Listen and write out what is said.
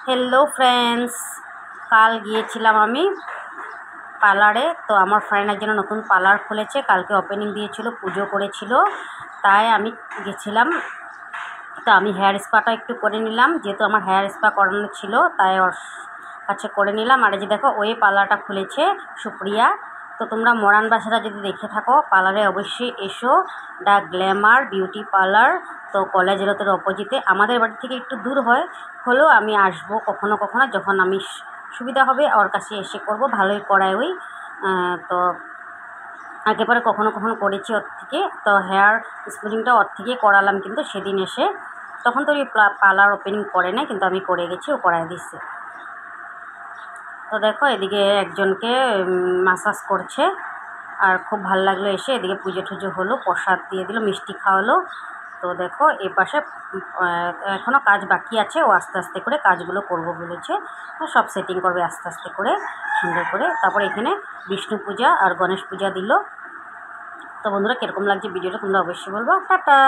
Hello friends, কাল গিয়েছিলাম আমি পার্লারে। তো আমার ফ্রেন্ড একজন নতুন পার্লার খুলেছে, কালকে ওপেনিং দিয়েছিল, পুজো করেছিল, তাই আমি গেছিলাম। তো আমি হেয়ার স্পাটা একটু করে নিলাম, যেহেতু আমার হেয়ার স্পা করানো ছিল তাই ওর কাছে করে নিলাম। আর এই যে দেখো, ওই পার্লারটা খুলেছে সুপ্রিয়া। তো তোমরা মরান বাসাটা যদি দেখে থাকো, পার্লারে অবশ্যই এসো। The Glamour beauty parlour. তো কলেজ রোডের অপোজিটে, আমাদের বাড়ি থেকে একটু দূর হলেও আমি আসবো কখনো কখনো, যখন আমি সুবিধা হবে ওর কাছে এসে করব। ভালোই করায় ওই। তো একেবারে কখনো কখনো করেছি ওর থেকে। তো হেয়ার স্মুথিংটা ওর থেকেই করালাম, কিন্তু সেদিন এসে, তখন তো ওই পার্লার ওপেনিং করে না, কিন্তু আমি করে গেছি, ও করায় দিচ্ছে। তো দেখো, এদিকে একজনকে মাসাজ করছে, আর খুব ভালো লাগলো এসে। এদিকে পুজো টুজো হলো, প্রসাদ দিয়ে দিল, মিষ্টি খাওয়ালো। তো দেখো, এ পাশে এখনও কাজ বাকি আছে, ও আস্তে আস্তে করে কাজগুলো করবো বলেছে। সব সেটিং করবে আস্তে আস্তে করে, সুন্দর করে। তারপর এখানে বিষ্ণু পূজা আর গণেশ পূজা দিল। তো বন্ধুরা, কীরকম লাগছে ভিডিওটা তোমরা অবশ্যই বলবো। টাটা।